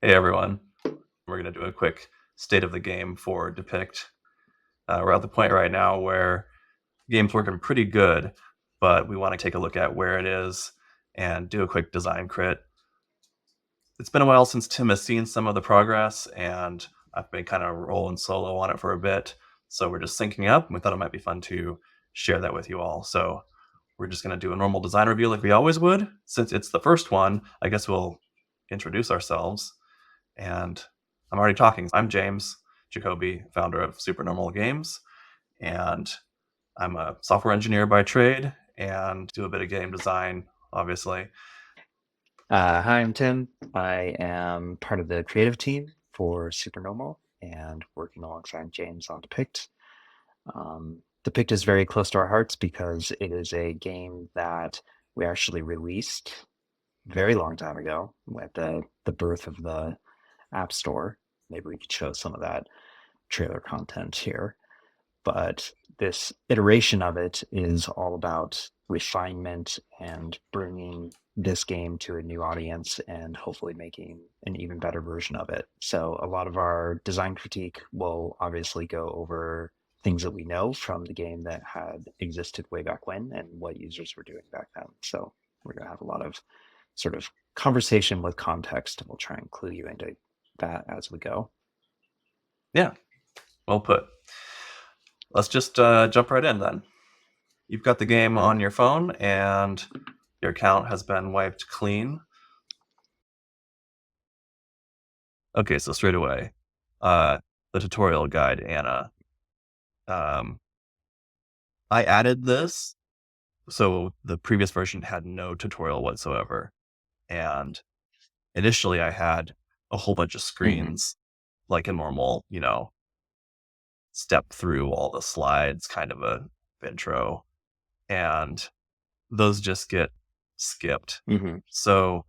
Hey everyone, we're going to do a quick state of the game for Depict. We're at the point right now where the game's working pretty good, but we want to take a look at where it is and do a quick design crit. It's been a while since Tim has seen some of the progress, and I've been kind of rolling solo on it for a bit. So we're just syncing up, and we thought it might be fun to share that with you all. So we're just going to do a normal design review like we always would. Since it's the first one, I guess we'll introduce ourselves. And I'm already talking. I'm James Jacoby, founder of Supernormal Games, and I'm a software engineer by trade and do a bit of game design, obviously. Hi, I'm Tim. I am part of the creative team for Supernormal and working alongside James on Depict. Depict is very close to our hearts because it is a game that we actually released a very long time ago at the birth of the App Store. Maybe we could show some of that trailer content here. But this iteration of it is all about refinement and bringing this game to a new audience and hopefully making an even better version of it. So a lot of our design critique will obviously go over things that we know from the game that had existed way back when and what users were doing back then. So we're going to have a lot of sort of conversation with context, and we'll try and clue you into that as we go. Yeah, well put. Let's just jump right in then. You've got the game on your phone, and your account has been wiped clean. Okay, so straight away, the tutorial guide, Anna. Um, I added this, so the previous version had no tutorial whatsoever. And initially I had a whole bunch of Mm-hmm. screens, like a normal, step through all the slides kind of a intro. And those just get skipped. Mm-hmm. So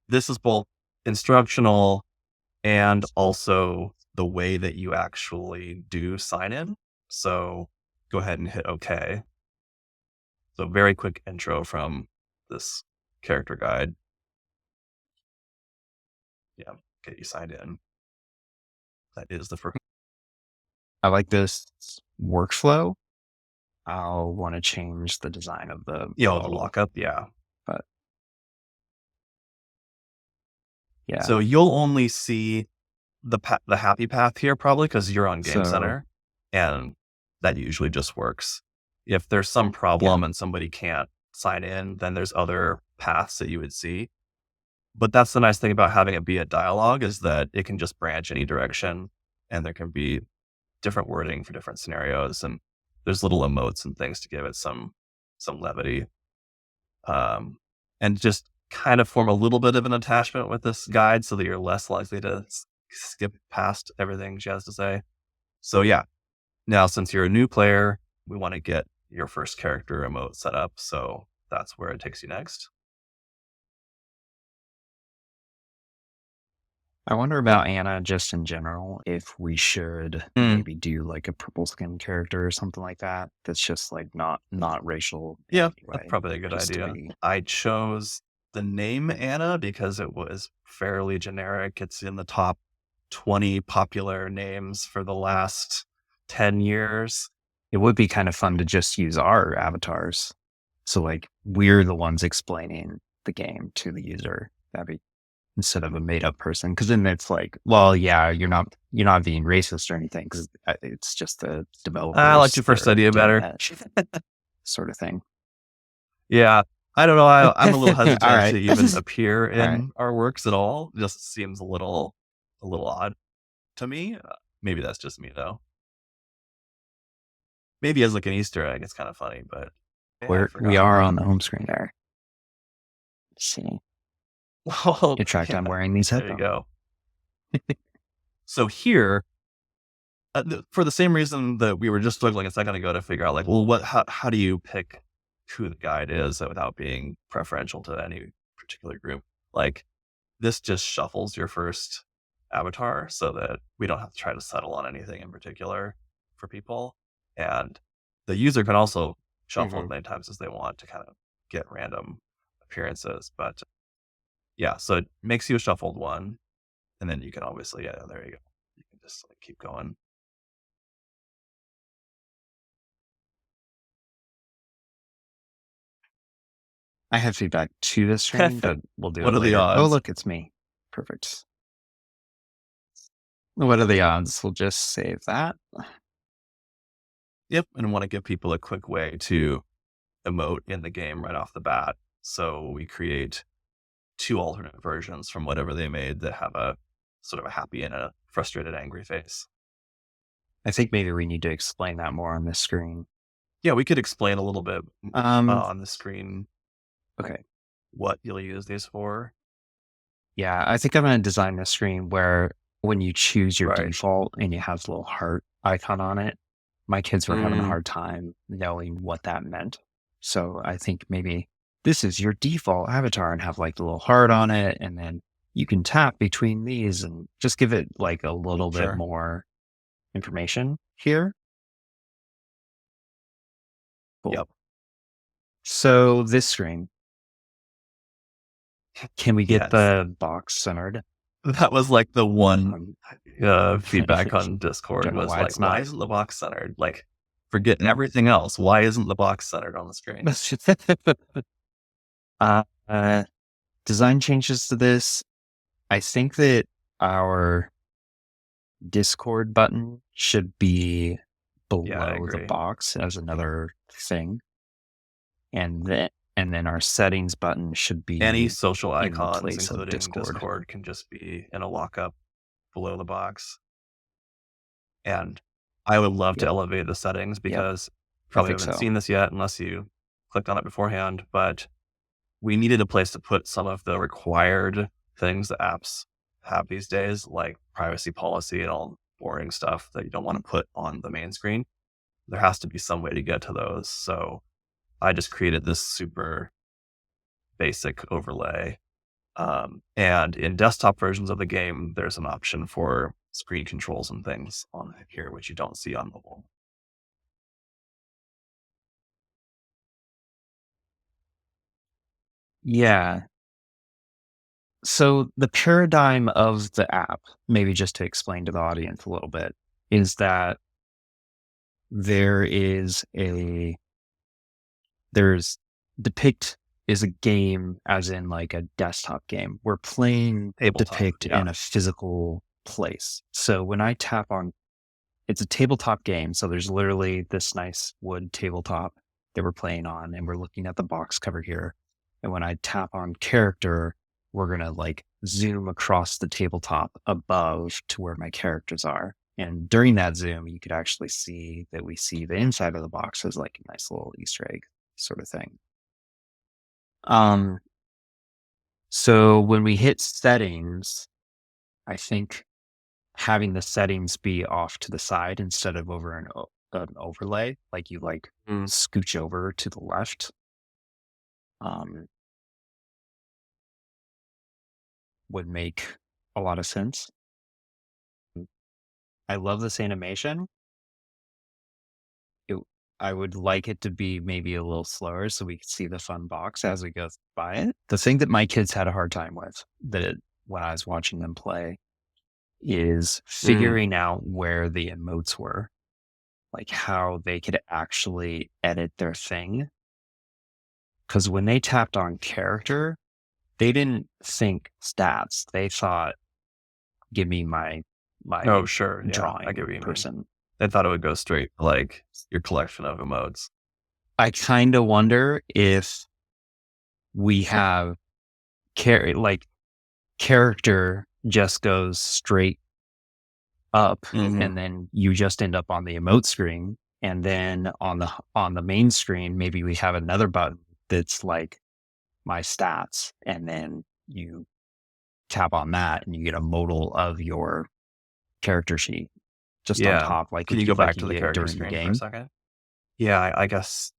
this is both instructional and also the way that you actually do sign in. So go ahead and hit OK. So very quick intro from this character guide. Yeah, get you signed in. That is the first. I like this workflow. I'll want to change the design of the The model, lockup. Yeah. but yeah. So you'll only see the happy path here probably because you're on Game So Center, and that usually just works. If there's some yeah. problem and somebody can't sign in, then there's other paths that you would see. But that's the nice thing about having it be a dialogue is that it can just branch any direction, and there can be different wording for different scenarios, and there's little emotes and things to give it some levity, and just kind of form a little bit of an attachment with this guide so that you're less likely to skip past everything she has to say. So yeah, now since you're a new player, we want to get your first character emote set up, so that's where it takes you next. I wonder about Anna just in general, if we should Mm, maybe do like a purple skin character or something like that. That's just like not racial in yeah, any that's way. probably a good Just to idea. be I chose the name Anna because it was fairly generic. It's in the top 20 popular names for the last 10 years. it would be kind of fun to just use our avatars. So like we're the ones explaining the game to the user. That'd be instead of a made up person. Cause then it's like, well, yeah, you're not being racist or anything. Cause it's just the I liked developers your that first are idea doing better. that sort of thing. Yeah. I don't know. I'm a little All hesitant right. to even appear All right. in our works at all. It just seems a little odd to me. Maybe that's just me though. Maybe as like an Easter egg, it's kind of funny, but yeah, I We forgot are about on it. the home screen there. Let's see. Well, Get tracked yeah, on wearing these there you headphones. go. So here, for the same reason that we were just struggling a second ago to figure out, like, well, how do you pick who the guide is without being preferential to any particular group? Like, this just shuffles your first avatar so that we don't have to try to settle on anything in particular for people. And the user can also shuffle Hmm. as many times as they want to kind of get random appearances. But yeah, so it makes you a shuffled one. And then you can obviously, yeah, there you go. You can just like keep going. I have feedback to this screen, but we'll do What it are the later. Oh, odds? look, it's me. Perfect. What are the odds? We'll just save that. Yep. And want to give people a quick way to emote in the game right off the bat. So we create 2 alternate versions from whatever they made that have a sort of a happy and a frustrated, angry face. I think maybe we need to explain that more on this screen. Yeah, we could explain a little bit Um, on the screen okay. what you'll use these for. Yeah, I think I'm going to design this screen where when you choose your Right. default and it has a little heart icon on it, my kids were having a Mm, hard time knowing what that meant. So I think maybe this is your default avatar and have like the little heart on it. And then you can tap between these and just give it like a little bit sure. more information here. Cool. Yep. So this screen, can we get Yes. the box centered? That was like the one feedback on Don't Discord know was why like, it's why not. isn't the box centered? Like, forgetting everything else. Why isn't the box centered on the screen? uh, uh, design changes to this. I think that our Discord button should be Yeah, I below the agree. box as another thing. And then our settings button should be Any social in icons, place of including Discord. Discord, can just be in a lockup below the box. And I would love to Yep. elevate the settings Yep. because I probably think haven't so. seen this yet unless you clicked on it beforehand, but we needed a place to put some of the required things that apps have these days, like privacy policy and all boring stuff that you don't want to put on the main screen. There has to be some way to get to those. So I just created this super basic overlay. And in desktop versions of the game, there's an option for screen controls and things on here, which you don't see on mobile. Yeah. So the paradigm of the app, maybe just to explain to the audience a little bit, is that there is there's Depict is a game as in like a desktop game. We're playing Tabletop, Depict yeah. in a physical place. So when I tap on, it's a tabletop game. So there's literally this nice wood tabletop that we're playing on, and we're looking at the box cover here. And when I tap on character, we're going to like zoom across the tabletop above to where my characters are. And during that zoom, you could actually see that we see the inside of the box as like a nice little Easter egg sort of thing. So when we hit settings, I think having the settings be off to the side instead of over an overlay, like you like Mm. scooch over to the left, um, would make a lot of sense. I love this animation. It, I would like it to be maybe a little slower so we could see the fun box as we go by it. The thing that my kids had a hard time with when I was watching them play is figuring out where the emotes were, like how they could actually edit their thing. Because when they tapped on character, they didn't think stats. They thought, give me my Oh, sure. Yeah, I drawing get what you mean. person. I thought it would go straight to, like, your collection of emotes. I kind of wonder if we have character just goes straight up, Mhm. and then you just end up on the emote screen, and then on the main screen maybe we have another button that's like my stats, and then you tap on that and you get a modal of your character sheet just on Yeah. top, Can you go back to the get character during the screen for a game. second? Yeah, I guess.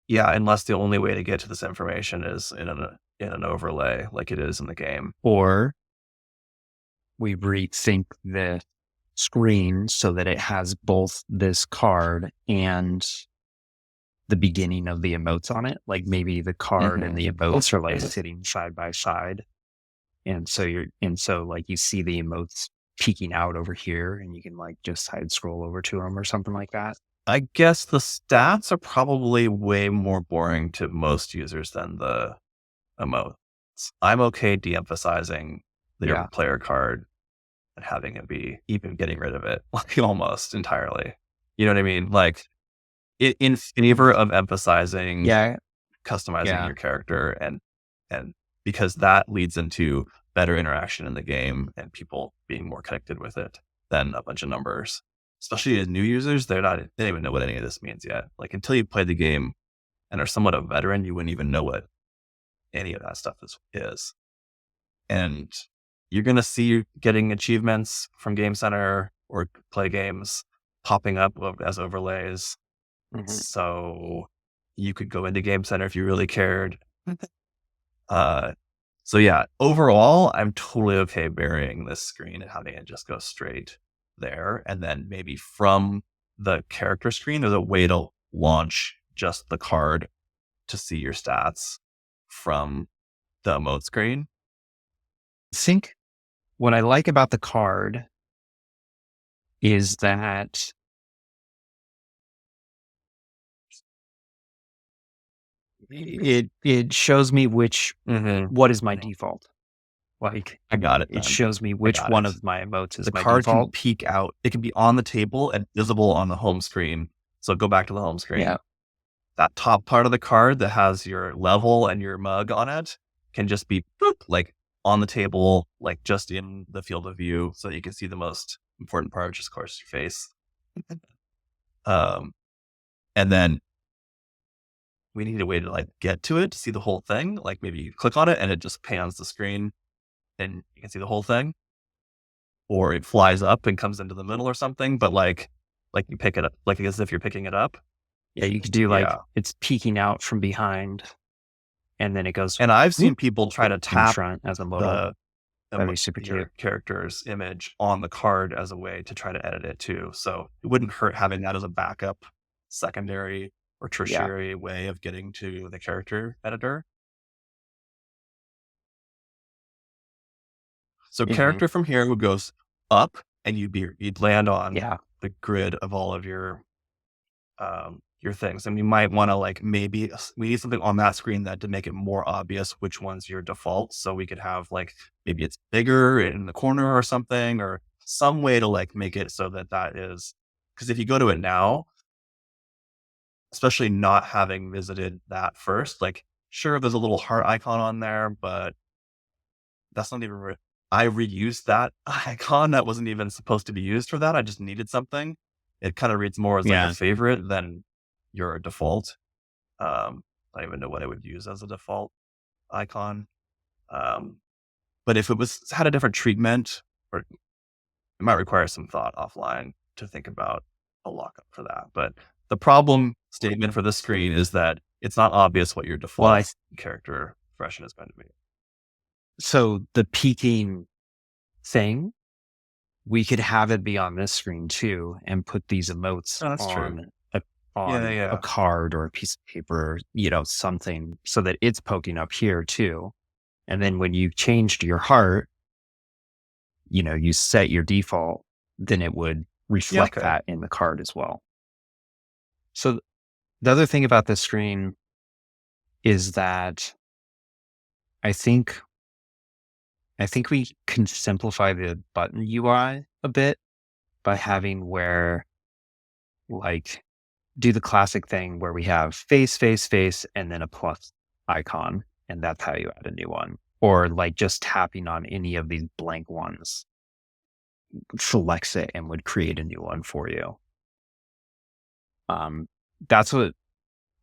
Yeah, unless the only way to get to this information is in an overlay like it is in the game. Or we rethink the screen so that it has both this card and the beginning of the emotes on it. Like maybe the card and the emotes are like sitting side by side, And so like you see the emotes peeking out over here, and you can like just side scroll over to them or something like that. I guess the stats are probably way more boring to most users than the emotes. I'm okay de-emphasizing your Yeah. player card and having it be even getting rid of it like almost entirely. You know what I mean? Like in favor of emphasizing Yeah. customizing Yeah. your character and because that leads into better interaction in the game and people being more connected with it than a bunch of numbers. Especially as new users, they don't even know what any of this means yet. Like until you play the game and are somewhat a veteran, you wouldn't even know what any of that stuff is. And you're gonna see you getting achievements from Game Center or play games popping up as overlays. Mhm. So you could go into Game Center if you really cared. Uh, so yeah, overall, I'm totally okay burying this screen and having it just go straight there. And then maybe from the character screen, there's a way to launch just the card to see your stats from the emote screen. I think what I like about the card is that it shows me Mm-hmm. what is my default. Like I got it it then. shows me I which got one it. of my emotes The is my card can default. peek out. It can be on the table and visible on the home screen. So go back to the home Yeah. screen. That top part of the card that has your level and your mug on it can just be boop, like on the table, like just in the field of view, so that you can see the most important part, which is of course your face. Um, and then we need a way to like get to it to see the whole thing. Like maybe you click on it and it just pans the screen and you can see the whole thing, or it flies up and comes into the middle or something. But like you pick it up, like as if you're picking it up. Yeah, you could do like Yeah. it's peeking out from behind and then it goes And I've seen whoop people try to in tap front as a modal. the That'd be super cute. your character's image on the card as a way to try to edit it too. So it wouldn't hurt having that as a backup, secondary or Yeah. tertiary way of getting to the character editor. So Hmm. character from here would goes up and you'd land on Yeah. the grid of all of your things. And you might want to like maybe we need something on that screen that to make it more obvious which one's your default. So we could have like maybe it's bigger in the corner or something, or some way to like make it so that that is because if you go to it now, especially not having visited that first, like sure there's a little heart icon on there, but that's not even. I reused that icon that wasn't even supposed to be used for that. I just needed something. It kind of reads more as like a Yeah. favorite than your default. I don't even know what I would use as a default icon. Um, but if it was had a different treatment, or it might require some thought offline to think about a lockup for that. But the problem statement for this screen is that it's not obvious what your Well, default character expression is going to be. so the peeking thing, we could have it be on this screen too and put these emotes Oh, that's true. Yeah, on a yeah. card or a piece of paper, something so that it's poking up here too. And then when you changed your heart, you set your default, then it would Yeah, reflect okay. that in the card as well. So the other thing about this screen is that I think we can simplify the button UI a bit by having where like do the classic thing where we have face, face, face, and then a plus icon, and that's how you add a new one. Or like just tapping on any of these blank ones selects it and would create a new one for you. That's what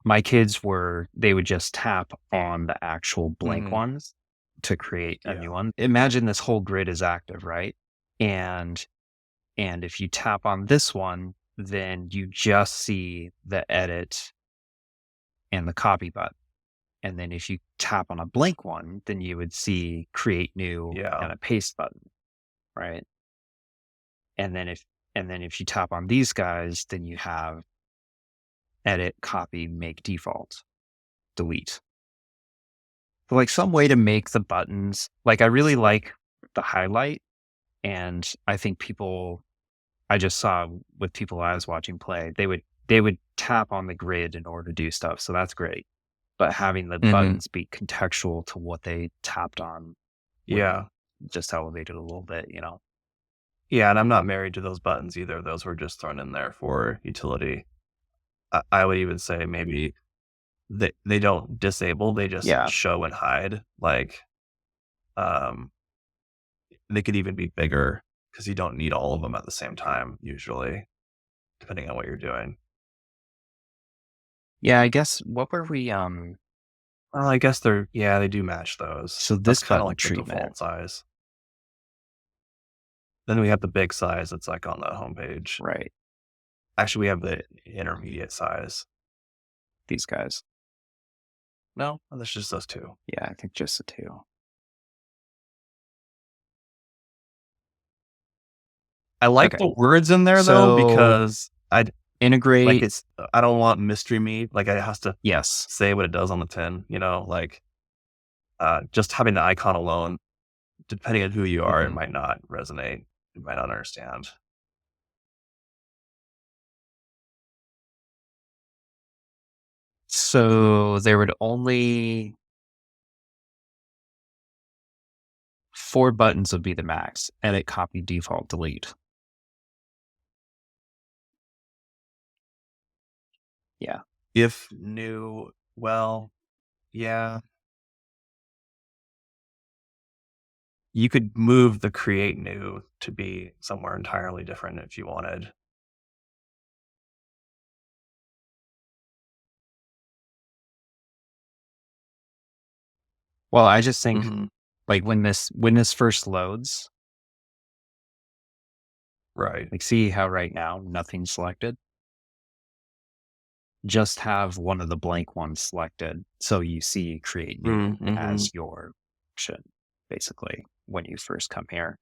my kids were. They would just tap on the actual blank Hmm. ones to create a new Yeah. one. Imagine this whole grid is active, right? And if you tap on this one, then you just see the edit and the copy button. And then if you tap on a blank one, then you would see create new Yeah. and a paste button, right? And then if you tap on these guys, then you have edit, copy, make default, delete. So, like, some way to make the buttons like, I really like the highlight, and I think I just saw with people I was watching play, they would tap on the grid in order to do stuff, so that's great. But having the Hmm. buttons be contextual to what they tapped on would Yeah. just elevate it a little bit, you know? Yeah, and I'm not married to those buttons either. Those were just thrown in there for utility. I would even say maybe they don't disable, they just Yeah. show and hide. Like, um, they could even be bigger because you don't need all of them at the same time, usually, depending on what you're doing. Yeah, I guess what were we, Well, I guess yeah, they do match those. so That's this kind of button like the treatment, default size. Then we have the big size that's like on the homepage. right, Actually, we have the intermediate size. these guys. No, that's just those two. Yeah, I think just the 2. I like Okay. the words in there though So, because like integrate I don't want mystery meat. Like it has to yes. say what it does on the tin. Like just having the icon alone, depending on who you are, it Mhm. might not resonate. You might not understand. So, there would only 4 buttons would be the max: edit, copy, default, delete. Yeah. If new, well, yeah, you could move the create new to be somewhere entirely different if you wanted. Well, I just think, Hmm. like, when this first loads, Right. like, see how right now nothing's selected? Just have one of the blank ones selected, so you see create new Mm-hmm. as your option, basically, when you first come here.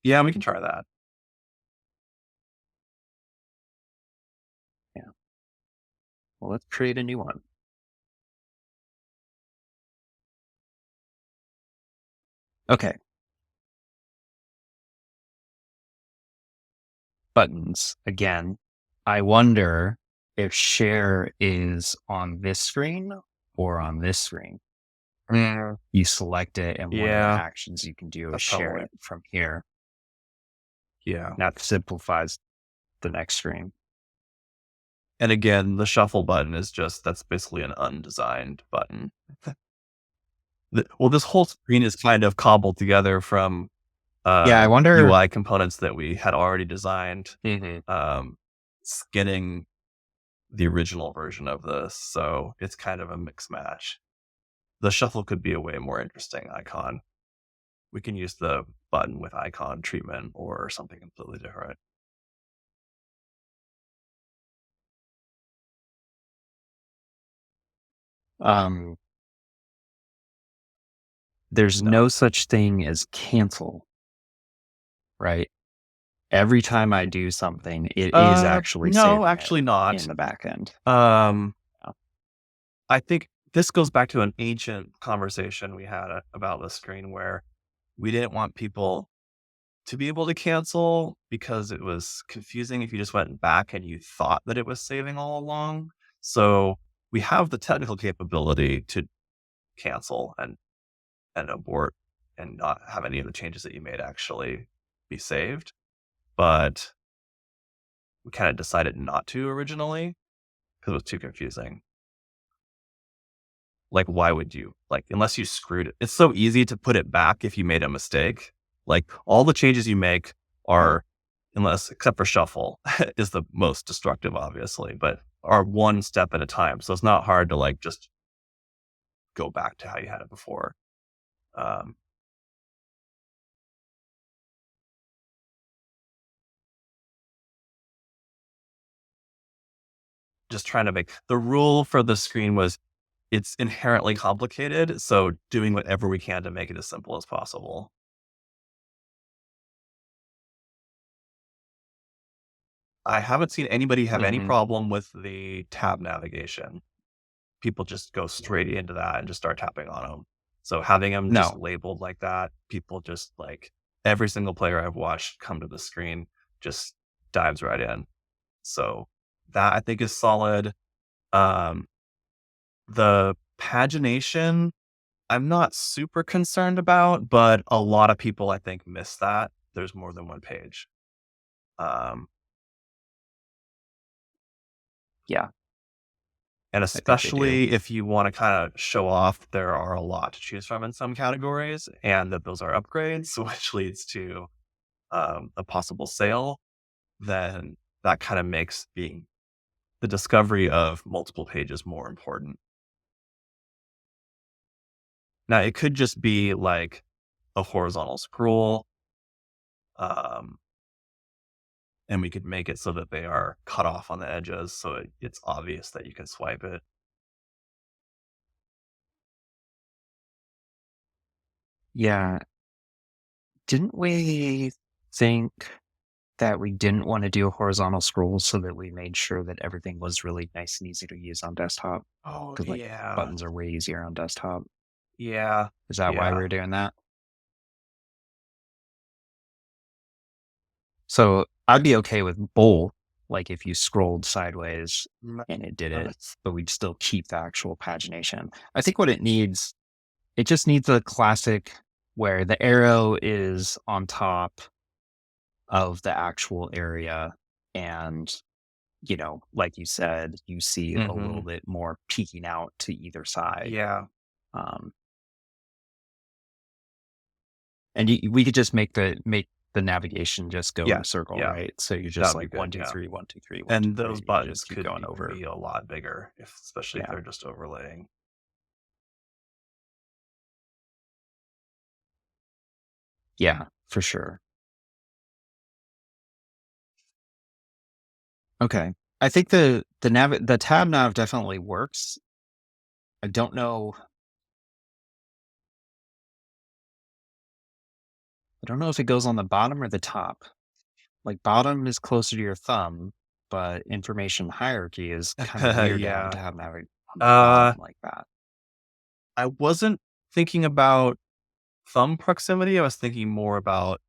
Yeah, we can try that. Yeah. Well, let's create a new one. Okay. Buttons. Again, I wonder if share is on this screen or on this screen. Mm, You select it, and one of the yeah, actions you can do is that's share probably it from here. yeah. That simplifies the next screen. And again, the shuffle button is that's basically an undesigned button. Well, this whole screen is kind of cobbled together from Yeah, I wonder. UI components that we had already designed, Mhm. skinning the original version of this. So it's kind of a mix match. The shuffle could be a way more interesting icon. We can use the button with icon treatment or something completely different. Um, there's No. no such thing as cancel, right? Every time I do something, it is actually No, saving it actually in not. the back end. Um, Yeah. I think this goes back to an ancient conversation we had about the screen where we didn't want people to be able to cancel because it was confusing if you just went back and you thought that it was saving all along. So we have the technical capability to cancel and abort and not have any of the changes that you made actually be saved. But we kind of decided not to originally because it was too confusing. Like, why would you? Like, unless you screwed it, it's so easy to put it back if you made a mistake. Like, all the changes you make Uh, are, unless except for shuffle, is the most destructive, obviously, but are one step at a time. So it's not hard to like just go back to how you had it before. Um, just trying to make the rule for the screen was it's inherently complicated. So doing whatever we can to make it as simple as possible. I haven't seen anybody have any mhm. problem with the tab navigation. people just go straight into that and just start tapping on them. So having them just No. labeled like that, people just like every single player I've watched come to the screen just dives right in. So that I think is solid. Um, the pagination, I'm not super concerned about, but a lot of people I think miss that. There's more than one page. Um, Yeah, and I think they do. especially if you want to kind of show off, there are a lot to choose from in some categories, and that those are upgrades, which leads to a possible sale. Then that kind of makes being the discovery of multiple pages more important. Now, it could just be like a horizontal scroll, um, and we could make it so that they are cut off on the edges, so it's obvious that you can swipe it. Yeah. Didn't we think that we didn't want to do a horizontal scroll so that we made sure that everything was really nice and easy to use on desktop? Oh Because like yeah, buttons are way easier on desktop. yeah, Is that why we yeah. were doing that? So I'd be okay with both, like if you scrolled sideways Mm, and it did it, that's- but we'd still keep the actual pagination. I think what it needs, it just needs a classic where the arrow is on top of the actual area and like you said, you see a little Mhm. bit more peeking out to either side. Yeah, Um, and we could just make the navigation just go in yeah, a circle, yeah. right? So you're That just would be like one, good. two, Yeah, three, one, two, three, one, two, and three. those You just buttons keep could going even over. be a lot bigger, especially if Yeah. they're just overlaying. Yeah, for sure. Okay. I think the tab nav definitely works. I don't know. I don't know if it goes on the bottom or the top. Like bottom is closer to your thumb, but information hierarchy is kind of weird to have a Yeah. tab nav on the bottom Uh, like that. I wasn't thinking about thumb proximity. I was thinking more about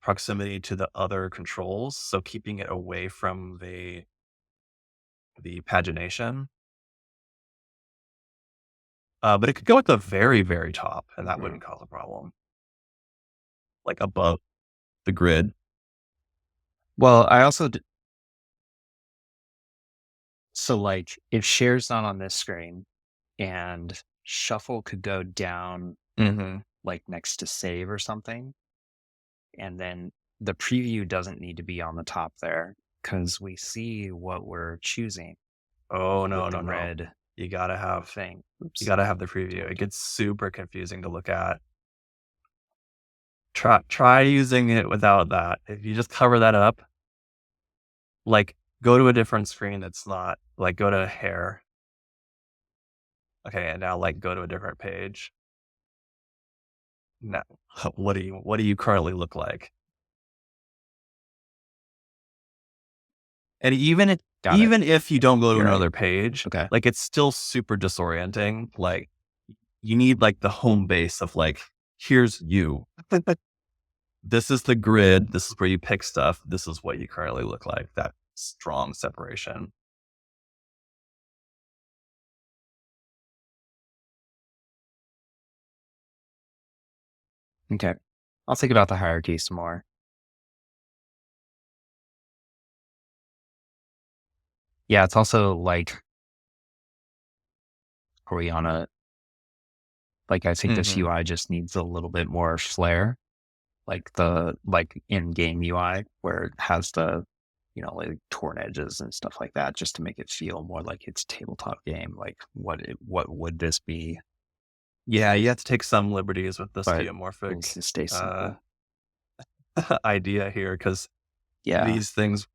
proximity to the other controls, so keeping it away from the pagination. But it could go at the very, very top, and that wouldn't cause a problem, like above the grid. Well, I also so like if share's not on this screen and shuffle could go down Mhm. like next to save or something, and then the preview doesn't need to be on the top there because we see what we're choosing Oh, no, with the no, no. red You gotta have thing. you Oops. gotta have the preview. It gets super confusing to look at. Try using it without that. If you just cover that up, like, go to a different screen that's not like, go to hair. Okay, and now, like, go to a different page. No. What do you currently look like? And Got it. even if you don't go to You're right. another page, Okay. like, it's still super disorienting. Like, you need, like, the home base of, like, here's you. This is the grid. This is where you pick stuff. This is what you currently look like. That strong separation. Okay. I'll think about the hierarchy some more. Yeah, it's also like, are we on a like I think this Mhm. UI just needs a little bit more flair, like the like in-game UI where it has the like torn edges and stuff like that, just to make it feel more like it's a tabletop game. Like what would this be? Yeah, you have to take some liberties with this But we geomorphic can stay uh, simple. idea here because Yeah. these things,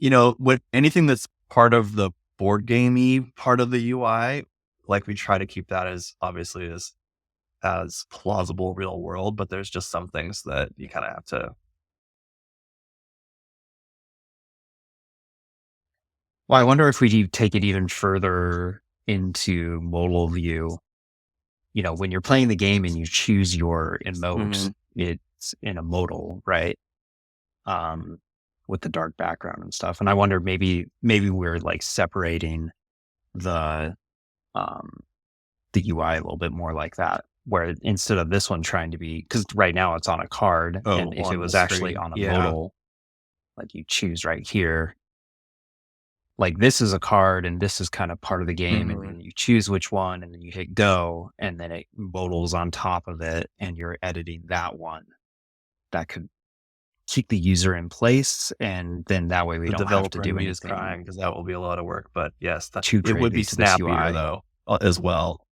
with anything that's part of the board gamey part of the UI, like we try to keep that as obviously as plausible real world, but there's just some things that you kind of have to. Well, I wonder if we take it even further. into modal view, when you're playing the game and you choose your emote, Mhm. it's in a modal, right? Um, with the dark background and stuff. And I wonder maybe we're like separating the um the UI a little bit more like that, where instead of this one trying to be, because right now it's on a card, Oh, and if it on the was actually screen. on a Yeah. modal, like you choose right here, like this is a card and this is kind of part of the game, and Mhm. then you choose which one and then you hit go and then it modals on top of it and you're editing that one. That could keep the user in place, and then that way we The don't have to developer in do me is anything crying because that will be a lot of work, but yes, that too it would be crazy to this snappier UI. though, as well.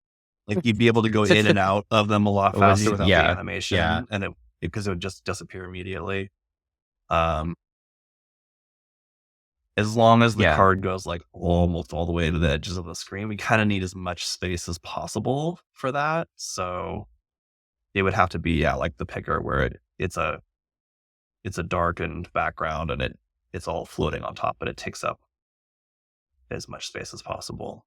Like, you'd be able to go in and out of them a lot What was faster it? without the Yeah. Yeah. animation, and it because it would just disappear immediately. Um, as long as the Yeah. card goes, like, almost all the way to the edges of the screen, we kinda need as much space as possible for that, so it would have to be, yeah, like the picker where it's a darkened background and it's all floating on top, but it takes up as much space as possible.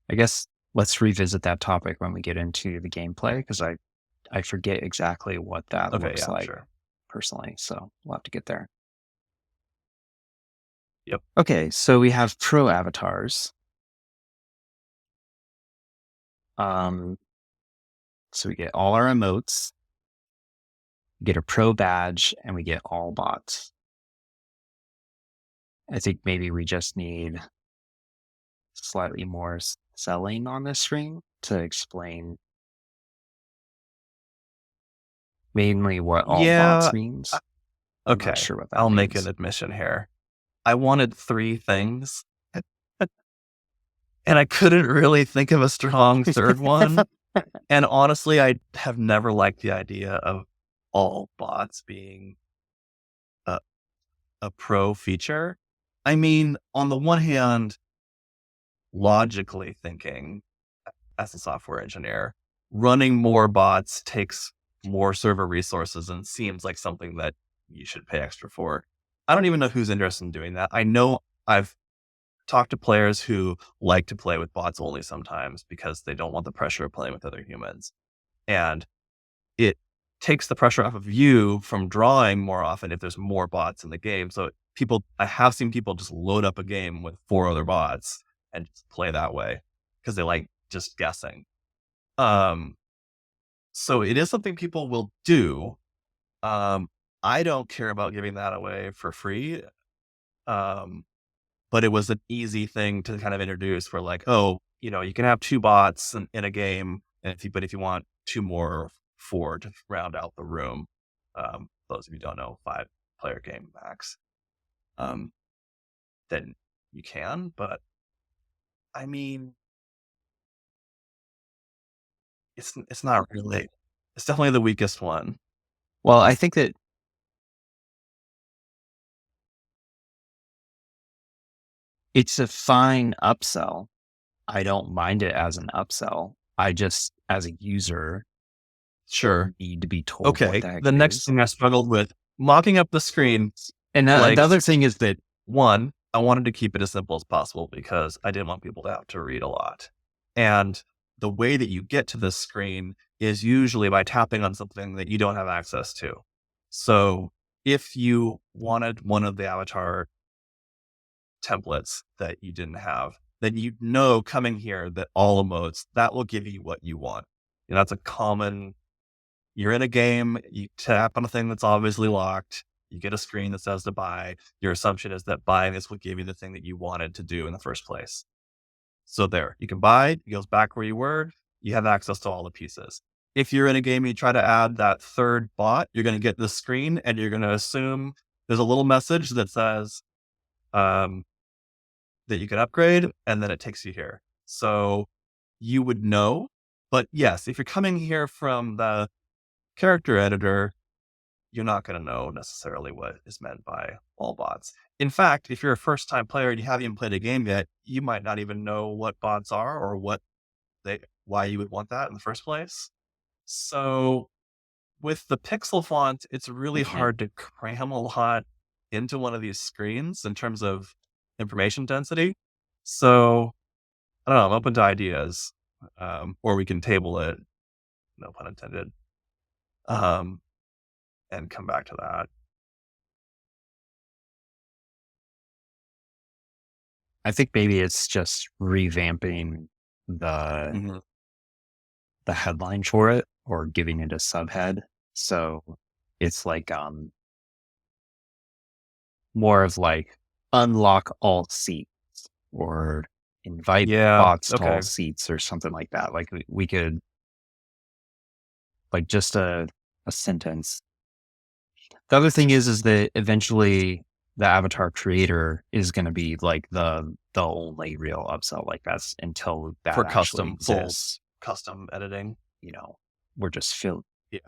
I guess let's revisit that topic when we get into the gameplay, because I forget exactly what that Okay, looks yeah, like sure. personally. So we'll have to get there. Yep. Okay, so we have pro avatars. Um, so we get all our emotes, we get a pro badge, and we get all bots. I think maybe we just need slightly more selling on this screen to explain mainly what all Yeah, bots means. I'm not okay, sure what that I'll make an means. admission here. I wanted 3 things, and I couldn't really think of a strong third one, and honestly, I have never liked the idea of all bots being a a pro feature. I mean, on the one hand, logically thinking, as a software engineer, running more bots takes more server resources and seems like something that you should pay extra for. I don't even know who's interested in doing that. I know I've talked to players who like to play with bots only sometimes because they don't want the pressure of playing with other humans. And it takes the pressure off of you from drawing more often if there's more bots in the game. So I have seen people just load up a game with 4 other bots and just play that way because they like just guessing. Um, so it is something people will do. Um, I don't care about giving that away for free. Um, but it was an easy thing to kind of introduce where like, oh, you can have 2 bots in a game, and if you want 2 more or 4 to round out the room, those of you who don't know, 5-player game max, um, then you can. But I mean, it's not really. It's definitely the weakest one. Well, I think that it's a fine upsell. I don't mind it as an upsell. I just, as a user, Sure. need to be told what Okay. the heck The it next is. thing I struggled with mocking up the screen, And the like, other thing is that, one, I wanted to keep it as simple as possible because I didn't want people to have to read a lot. And the way that you get to this screen is usually by tapping on something that you don't have access to. So if you wanted one of the avatar templates that you didn't have, then coming here that all emotes, that will give you what you want. And that's a common. You're in a game, you tap on a thing that's obviously locked, you get a screen that says to buy. Your assumption is that buying this will give you the thing that you wanted to do in the first place. So there, you can buy, it goes back where you were, you have access to all the pieces. If you're in a game, you try to add that third bot, you're going to get this screen and you're going to assume there's a little message that says um, that you can upgrade, and then it takes you here. So you would know. But yes, if you're coming here from the character editor, you're not going to know necessarily what is meant by all bots. In fact, if you're a first time player and you haven't even played a game yet, you might not even know what bots are or why you would want that in the first place. So with the pixel font, it's really Mhm. hard to cram a lot into one of these screens in terms of information density. So I don't know. I'm open to ideas, or we can table it. No pun intended. Um, and come back to that. I think maybe it's just revamping the Mhm. the headline for it or giving it a subhead. So it's like more of like unlock all seats or invite Yeah. bots to all Okay. seats or something like that. Like we could like just a sentence. The other thing is that eventually the avatar creator is going to be like the only real upsell. Like that's until For that actually custom, full exists. custom editing. You know, we're just filled Yeah.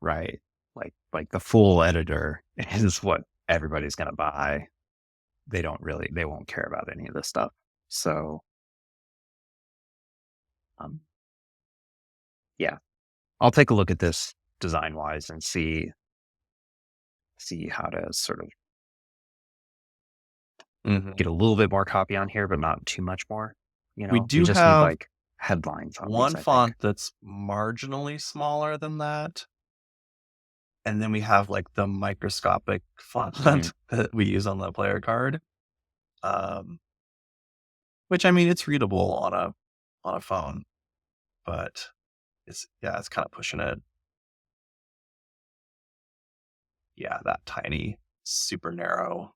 right. Like the full editor is what everybody's going to buy. They won't care about any of this stuff. So um, yeah, I'll take a look at this design wise and see how to sort of Mhm. get a little bit more copy on here, but not too much more. You We know, we do just need have like headlines on these, one I think. font that's marginally smaller than that. And then we have like the microscopic font Mhm. that we use on the player card. Um, which I mean, it's readable on a phone, but it's kind of pushing it. Yeah, that tiny, super narrow.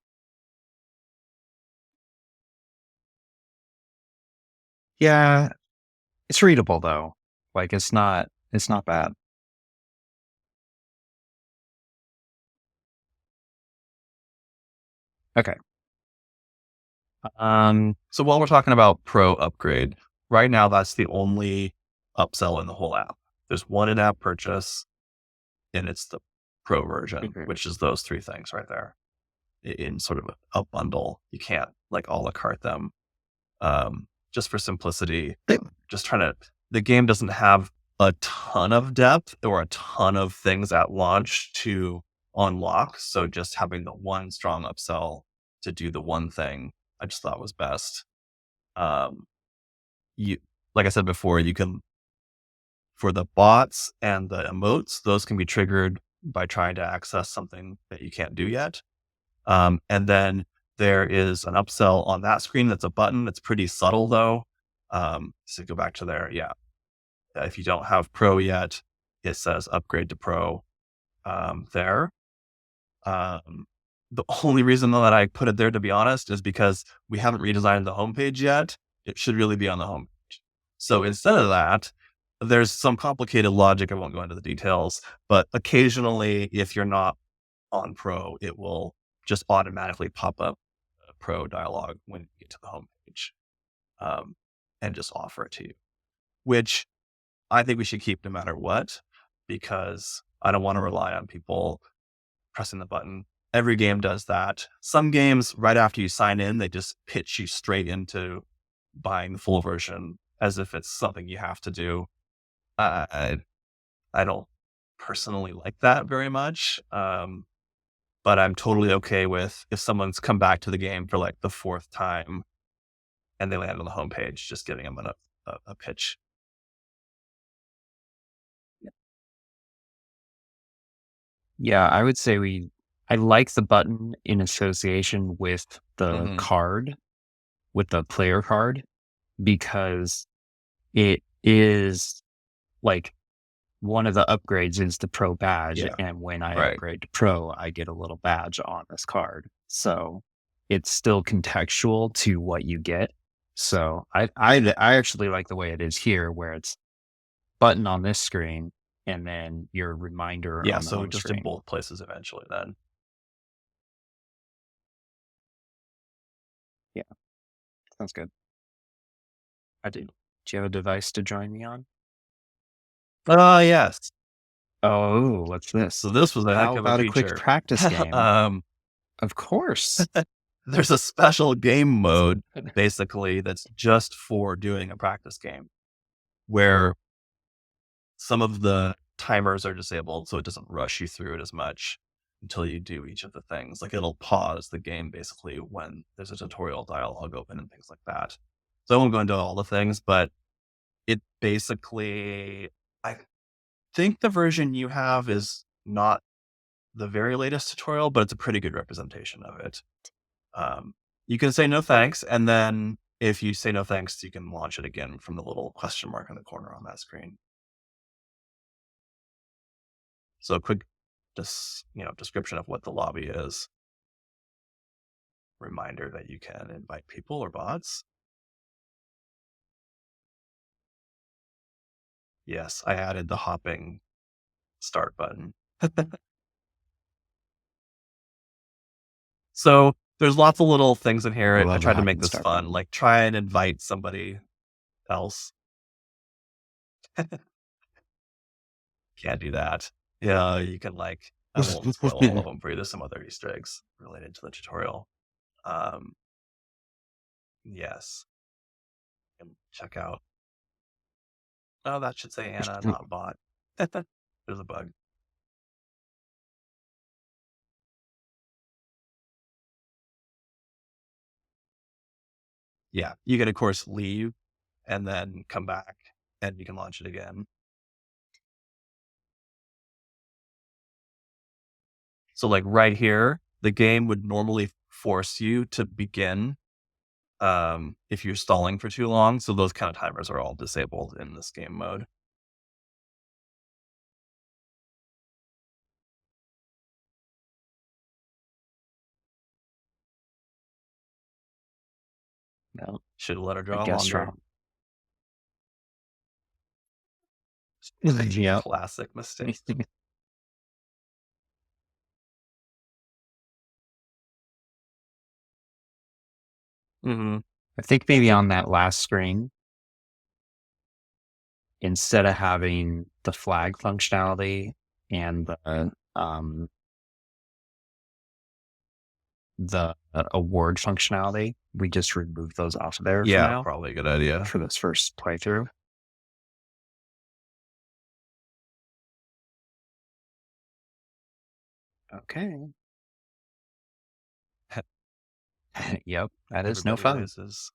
Yeah, it's readable though. Like it's not bad. Okay. Um So while we're talking about Pro upgrade, right now that's the only upsell in the whole app. There's one in-app purchase, and it's the Pro version, mhm. which is those three things right there in sort of a bundle. You can't like a la carte them. Just for simplicity, just trying to, the game doesn't have a ton of depth or a ton of things at launch to unlock. So just having the one strong upsell to do the one thing, I just thought was best. Um, you, like I said before, you can, for the bots and the emotes, those can be triggered by trying to access something that you can't do yet. And then there is an upsell on that screen that's a button. It's pretty subtle though. So go back to there. Yeah. If you don't have Pro yet, it says upgrade to Pro there. Um, the only reason that I put it there, to be honest, is because we haven't redesigned the homepage yet. It should really be on the homepage. So instead of that, there's some complicated logic. I won't go into the details, but occasionally, if you're not on Pro, it will just automatically pop up a Pro dialog when you get to the homepage, and just offer it to you, which I think we should keep no matter what, because I don't want to rely on people pressing the button. Every game does that. Some games, right after you sign in, they just pitch you straight into buying the full version as if it's something you have to do. I, I don't personally like that very much. But I'm totally okay with if someone's come back to the game for like the fourth time and they land on the homepage, just giving them a pitch. Yeah, I would say I like the button in association with the Hmm. card, with the player card, because it is like one of the upgrades is the pro badge. Yeah. And when I Right. upgrade to pro, I get a little badge on this card. So it's still contextual to what you get. So I actually like the way it is here, where it's button on this screen and then your reminder Yeah. on the So home just in screen. both places eventually then. Yeah, sounds good. I do. Do you have a device to join me on? Yes. Oh, what's this? So this was a heck How of a about a quick feature. practice game? um, Of course. there's a special game mode basically that's just for doing a practice game where some of the timers are disabled so it doesn't rush you through it as much. until you do each of the things. Like it'll pause the game basically when there's a tutorial dialogue open and things like that. So I won't go into all the things, but it basically, I think the version you have is not the very latest tutorial, but it's a pretty good representation of it. Um, you can say no thanks, and then if you say no thanks, you can launch it again from the little question mark in the corner on that screen. So a quick, description of what the lobby is. Reminder that you can invite people or bots. Yes, I added the hopping start button. So there's lots of little things in I here. I love the tried to hop make and this start fun, button. like try and invite somebody else. Can't do that. Yeah, you can like, I won't spoil all of them for you. There's some other Easter eggs related to the tutorial. Um, yes, and check out. Oh, that should say Anna, not bot. There's a bug. Yeah, you can of course leave and then come back and you can launch it again. So like right here, the game would normally force you to begin if you're stalling for too long. So those kind of timers are all disabled in this game mode. No, Should have let her I draw guess longer. wrong. Yep. Classic mistake. Hmm. I think maybe on that last screen, instead of having the flag functionality and the award functionality, we just remove those off of there for Yeah, now probably a good idea. for this first playthrough. Okay. Yep, that is no Everybody fun. raises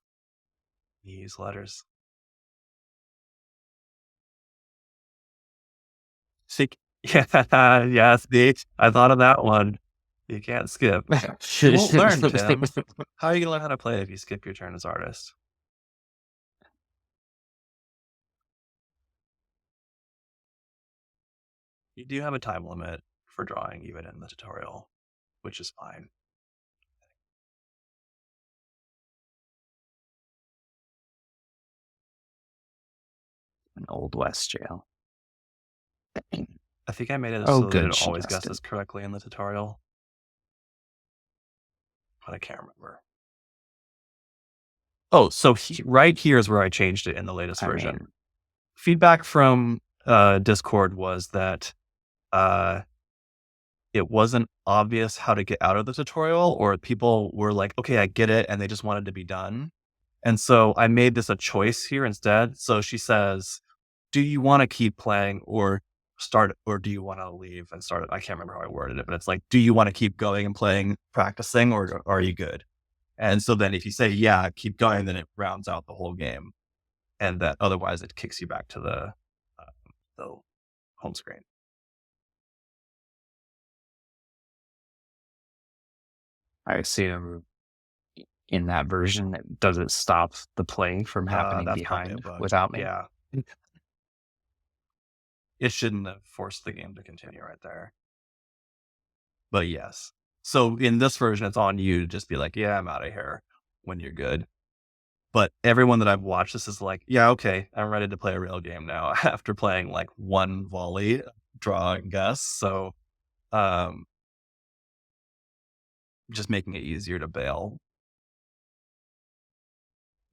these letters. See, yeah, yeah, see, I thought of that one. You can't skip. You won't learn, Tim. How are you gonna learn how to play if you skip your turn as artist? You do have a time limit for drawing, even in the tutorial, which is fine. An Old West jail. I think I made it Oh, so that it good, she always guessed guesses it. correctly in the tutorial, but I can't remember. Oh, so right here is where I changed it in the latest I version. mean, Feedback from Discord was that uh, it wasn't obvious how to get out of the tutorial, or people were like, okay, I get it, and they just wanted to be done. And so I made this a choice here instead. So she says, do you want to keep playing or start, or do you want to leave and start it? I can't remember how I worded it, but it's like, do you want to keep going and playing, practicing, or are you good? And so then if you say, yeah, keep going, then it rounds out the whole game. And that otherwise it kicks you back to the home screen. I assume in that version, does it stop the play from happening That's probably a behind bug. without me? Yeah. It shouldn't have forced the game to continue right there. But yes. So in this version, it's on you to just be like, yeah, I'm out of here when you're good. But everyone that I've watched this is like, yeah, okay, I'm ready to play a real game now after playing like one volley, draw and guess. So um, just making it easier to bail.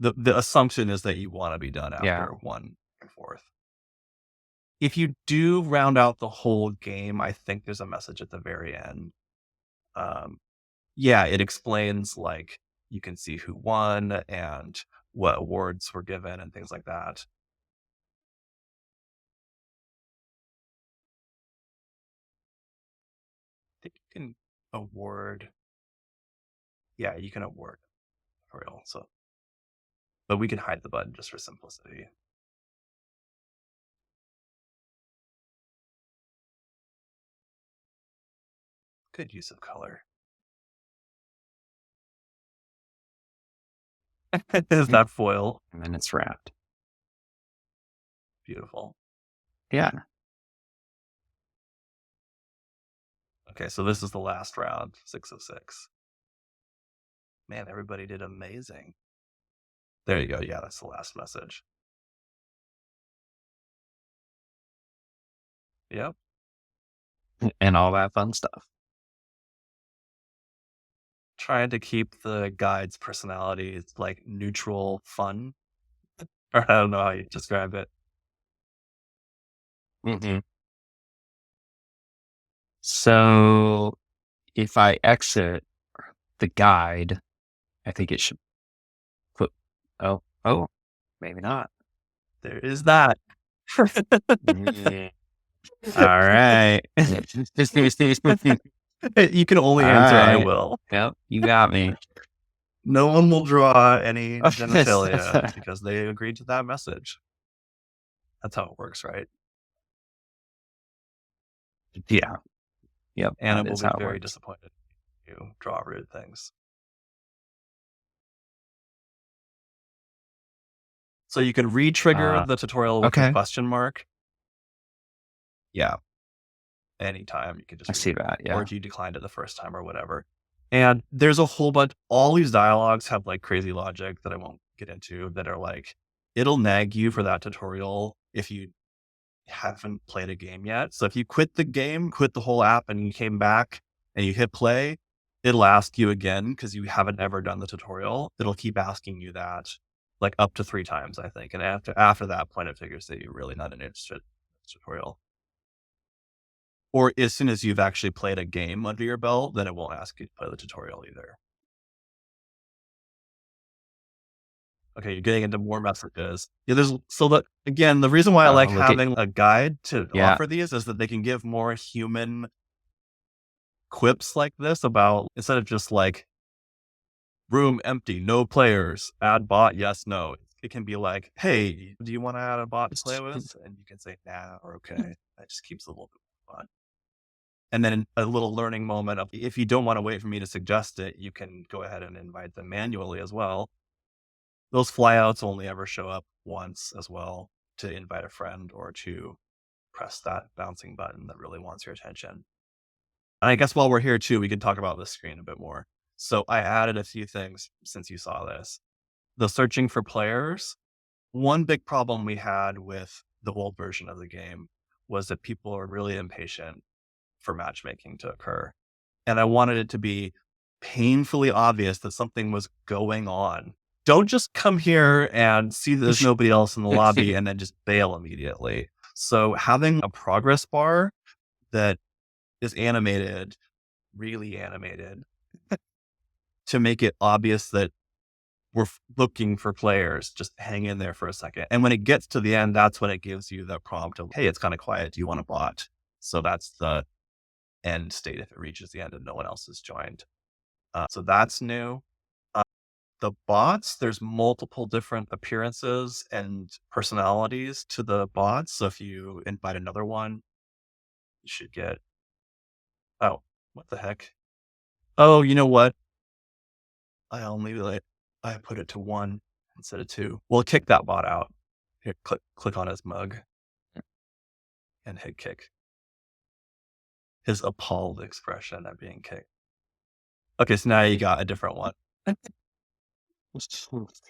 The assumption is that you want to be done Yeah. after one and forth. If you do round out the whole game, I think there's a message at the very end. Um, yeah, it explains like you can see who won and what awards were given and things like that. can award. Yeah, you can award tutorial. So, but we can hide the button just for simplicity. Good use of color. Is that foil? And then it's wrapped. Beautiful. Yeah. Okay, so this is the last round, 6 of 6. Man, everybody did amazing. There you go. Yeah, that's the last message. Yep. And all that fun stuff. Trying to keep the guide's personality like neutral fun. Or I don't know how you describe it. Mm-hmm. So if I exit the guide, I think it should put, oh, maybe not. There is that. All right. You can only All answer I right. will. Yep, you got me. No one will draw any genitalia because they agreed to that message. That's how it works, right? Yeah. Yep. Anna That will is be how it very works. disappointed if you draw rude things. So you can re-trigger the tutorial with a Okay. question mark. Yeah. Anytime you can just I see that. or Yeah. if you declined it the first time or whatever. And there's a whole bunch, all these dialogues have like crazy logic that I won't get into that are like, it'll nag you for that tutorial if you haven't played a game yet. So if you quit the game, quit the whole app and you came back and you hit play, it'll ask you again because you haven't ever done the tutorial. It'll keep asking you that like up to 3 times, I think. And after that point, it figures that you're really not interested in this tutorial. Or as soon as you've actually played a game under your belt, then it won't ask you to play the tutorial either. Okay, you're getting into more messages. Yeah, the reason why I like having a guide to offer these is that they can give more human quips like this about, instead of just like room empty, no players, add bot, yes, no. It can be like, hey, do you want to add a bot to play with? And you can say nah or okay. That just keeps it a little bit more fun. And then a little learning moment of, if you don't want to wait for me to suggest it, you can go ahead and invite them manually as well. Those flyouts only ever show up once as well, to invite a friend or to press that bouncing button that really wants your attention. And I guess while we're here too, we can talk about the screen a bit more. So I added a few things since you saw this. The searching for players. One big problem we had with the old version of the game was that people are really impatient for matchmaking to occur. And I wanted it to be painfully obvious that something was going on. Don't just come here and see that there's nobody else in the lobby and then just bail immediately. So having a progress bar that is animated, really animated, to make it obvious that we're looking for players, just hang in there for a second. And when it gets to the end, that's when it gives you the prompt of, hey, it's kind of quiet. Do you want a bot? So that's the end state if it reaches the end and no one else has joined. So that's new. The bots, there's multiple different appearances and personalities to the bots. So if you invite another one, you should get, oh, what the heck? Oh, you know what? I put it to 1 instead of 2. We'll kick that bot out. Here, click on his mug and hit kick. His appalled expression at being kicked. Okay, so now you got a different one.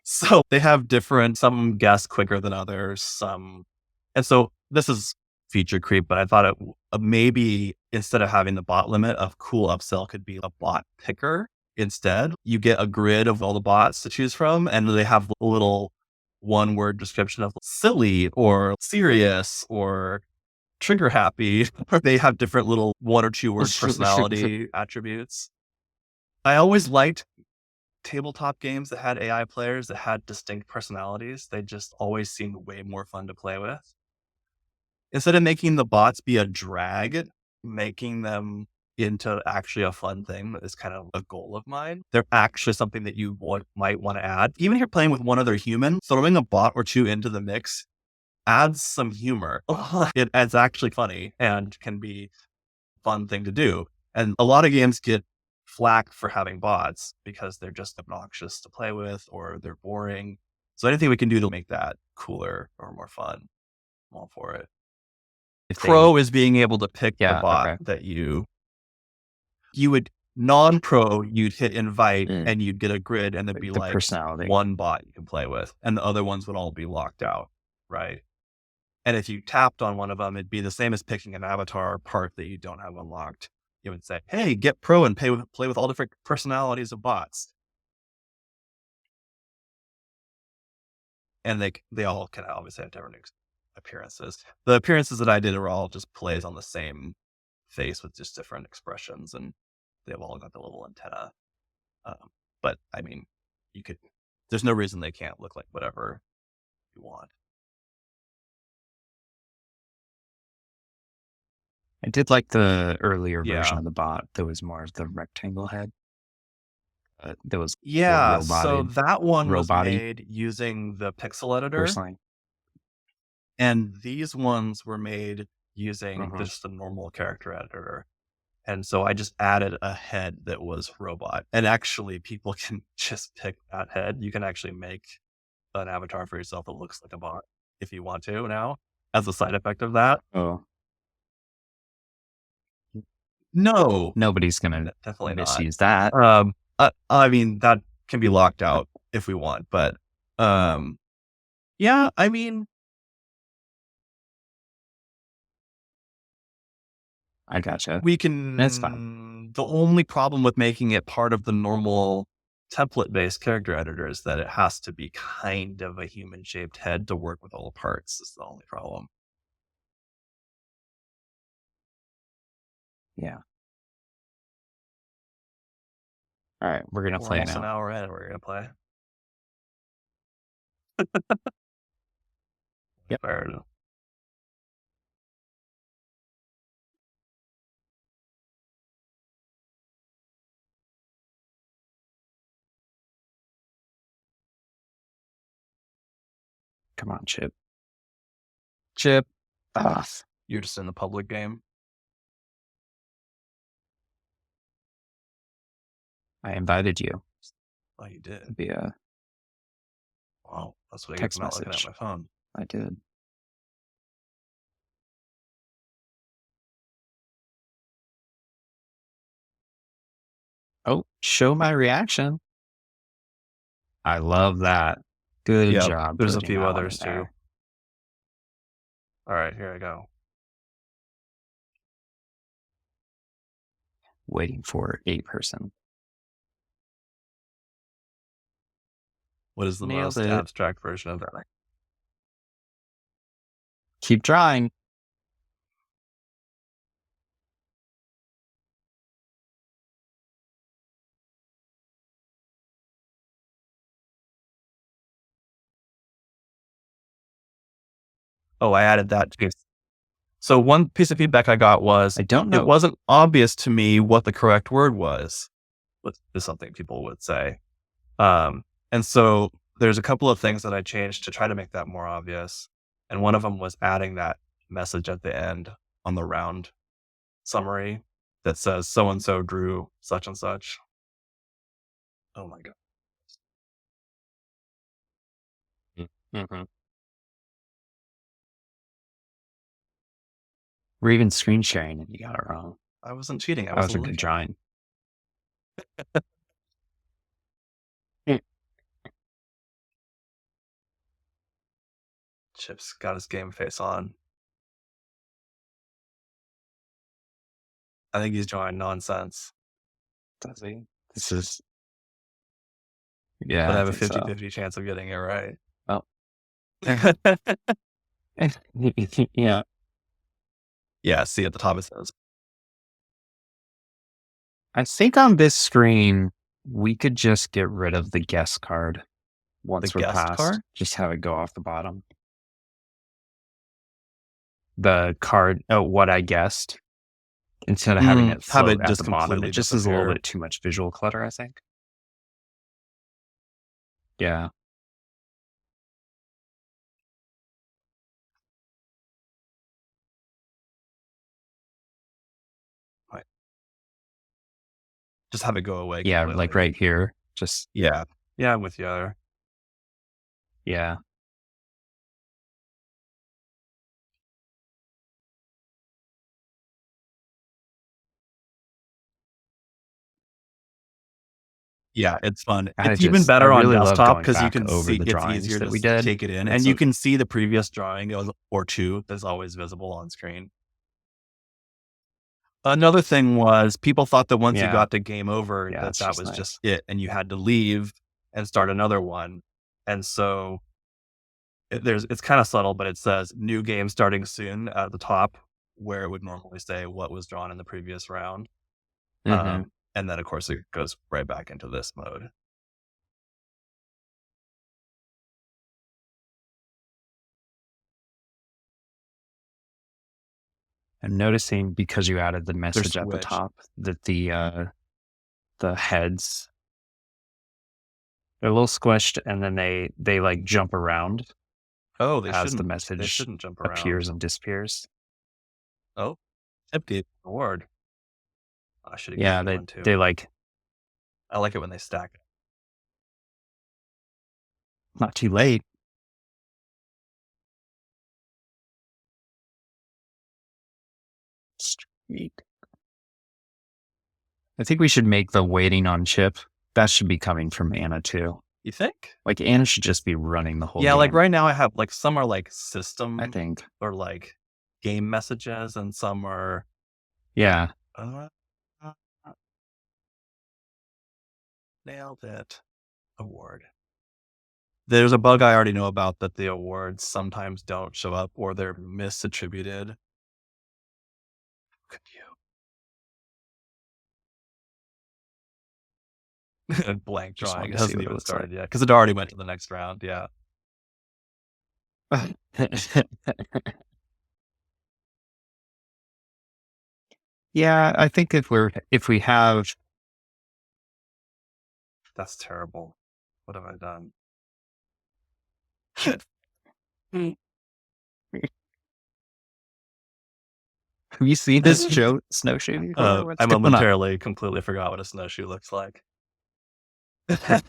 So they have some guess quicker than others, and so this is feature creep, but I thought maybe instead of having the bot limit, a cool upsell could be a bot picker. Instead, you get a grid of all the bots to choose from, and they have a little 1-word description of silly or serious or trigger happy. They have different little 1 or 2-word personality attributes. I always liked tabletop games that had AI players that had distinct personalities. They just always seemed way more fun to play with. Instead of making the bots be a drag, making them into actually a fun thing that is kind of a goal of mine. They're actually something that you might want to add. Even if you're playing with one other human, throwing a bot or two into the mix adds some humor. It's actually funny and can be a fun thing to do. And a lot of games get flack for having bots because they're just obnoxious to play with or they're boring. So anything we can do to make that cooler or more fun, I'm all for it. Pro is being able to pick the bot that you would non-pro, you'd hit invite and you'd get a grid and there'd be like personality. one bot you can play with and the other ones would all be locked out. Right. And if you tapped on one of them, it'd be the same as picking an avatar part that you don't have unlocked. You would say, hey, get pro and play with all different personalities of bots. And they all can obviously have different appearances. The appearances that I did are all just plays on the same face with just different expressions, and they've all got the little antenna. But I mean, there's no reason they can't look like whatever you want. I did like the earlier version of the bot. There was more of the rectangle head. There was so that one was made using the pixel editor. Personally. And these ones were made using just the normal character editor. And so I just added a head that was robot. And actually, people can just pick that head. You can actually make an avatar for yourself that looks like a bot if you want to now, as a side effect of that. Oh. No. Nobody's going to definitely misuse that. I mean, that can be locked out if we want. But yeah, I mean, I gotcha. We can. That's fine. The only problem with making it part of the normal template-based character editor is that it has to be kind of a human-shaped head to work with all the parts. Is the only problem. Yeah. All right, we're gonna play now. An hour in, we're gonna play. Yep. Fair enough. Come on, Chip. Chip. Off. You're just in the public game. I invited you. Oh, you did? Via wow, that's what I get from not looking at my phone. I did. Oh, show my reaction. I love that. Good job. There's a few others too. All right, here I go. Waiting for 8-person. What is the most abstract version of that? Keep trying. Oh, I added that. So one piece of feedback I got was, I don't know. It wasn't obvious to me what the correct word was. Is something people would say. And so there's a couple of things that I changed to try to make that more obvious. And one of them was adding that message at the end on the round summary that says so-and-so drew such and such. Oh my God. Mm-hmm. We're even screen sharing and you got it wrong. I wasn't cheating. I was a good drawing. Chip's got his game face on. I think he's drawing nonsense. Does he? This is... Yeah. But I have a 50-50 chance of getting it right. Oh. Yeah. Yeah, see at the top it says. I think on this screen, we could just get rid of the guest card once we're past. Card? Just have it go off the bottom. The card, what I guessed. instead of having it Have float it at just the bottom. It completely just is a little disappear. bit too much visual clutter, I think. Yeah. Like, just have it go away Yeah, like completely. right here. Just Yeah. Yeah, I'm with you there. yeah. Yeah, it's fun. I It's even just I better on really love desktop going because you back can over see the it's drawings easier that to we did. take it in, It's and you can see the previous drawing or two that's always visible on screen. Another thing was people thought that once you yeah, got to game over, yeah, that it's that just was just nice. it, and you had to leave and start another one. And so it's kind of subtle, but it says new game starting soon at the top, where it would normally say what was drawn in the previous round. Hmm. And then of course it goes right back into this mode. I'm noticing because you added the They're message at the switched. top that the heads they're a little squished and then they like jump around Oh, as the they message shouldn't jump around. appears and disappears. Oh, tip gave an award. I should have given Yeah, you one they too. like I like it when they stack. not too late. Streak. I think we should make the waiting on chip. That should be coming from Anna too. You think? Like Anna should just be running the whole Yeah, like game. right now I have like some are like I system think. or like game messages, and some are Yeah. uh, uh, nailed it. Award. There's a bug I already know about that the awards sometimes don't show up or they're misattributed. Could you? Blank Just drawing. wanted It to see hasn't what it even looks like. started yet because it already went to the next round. Yeah. Yeah, I think if we have That's terrible. What have I done? have you seen this snowshoe before? What's I going on? momentarily completely forgot what a snowshoe looks like. I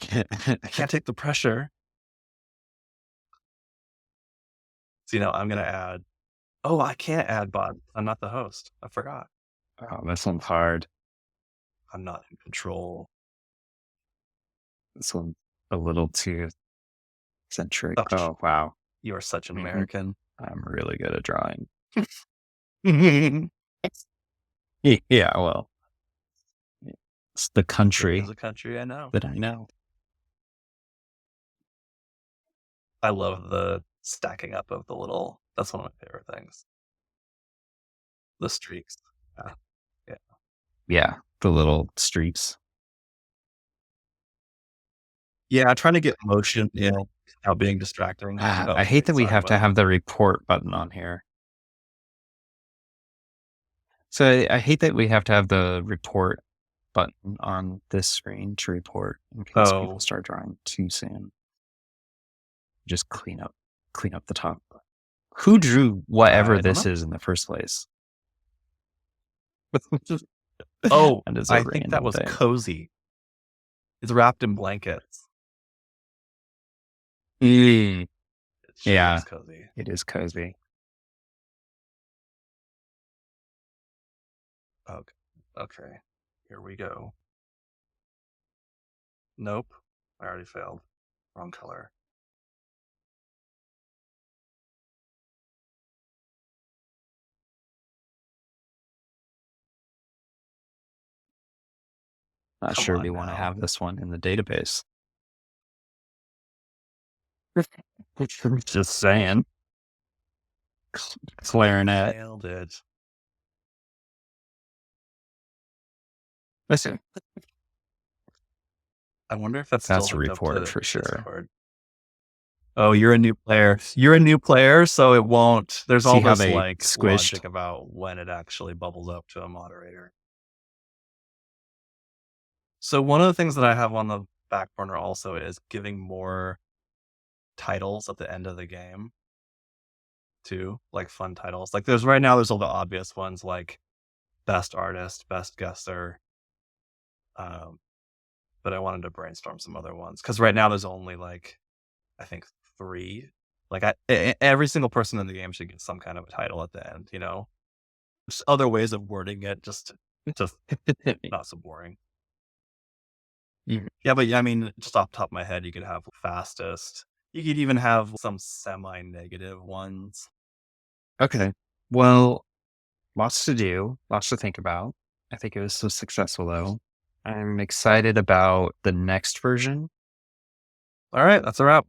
can't take the pressure. So, I'm going to add. Oh, I can't add bot. I'm not the host. I forgot. Oh, this one's hard. I'm not in control. This one's a little too centric. Oh, Oh wow. you are such an Mhm. American. I'm really good at drawing. Yeah, well, it's the It is country a country I know. that I know. I love the stacking up of the little. That's one of my favorite things. The streaks. Yeah. Yeah. Yeah, the little streaks. Yeah. Trying to get motion without being distracting. Ah, Oh, I hate okay. that we Sorry. have What? to have the report button on here. So I hate that we have to have the report button on this screen to report in case people Oh, start drawing too soon. Just clean up the top. Who drew whatever I don't this know. is in the first place? Oh, That is a I think that random was thing. cozy. It's wrapped in blankets. Mm, It sure yeah, looks cozy. it is cozy. Okay. Okay. Here we go. Nope. I already failed. Wrong color. Not Come sure we on want to now. have this one in the database. Just saying. Clarinet. Nailed it. Listen, I wonder if that's still that's a hooked up report to for sure. Discord. Oh, you're a new player. You're a new player, so it won't. There's See all how this they like squished? logic about when it actually bubbles up to a moderator. So one of the things that I have on the back burner also is giving more titles at the end of the game too, like fun titles. Like there's right now there's all the obvious ones like best artist, best guesser. Um, but I wanted to brainstorm some other ones because right now there's only like I think three. Like every single person in the game should get some kind of a title at the end. There's other ways of wording it, just not so boring. Mhm. Yeah, but yeah, I mean, just off the top of my head, you could have fastest. You could even have some semi-negative ones. Okay. Well, lots to do, lots to think about. I think it was so successful though. I'm excited about the next version. All right, that's a wrap.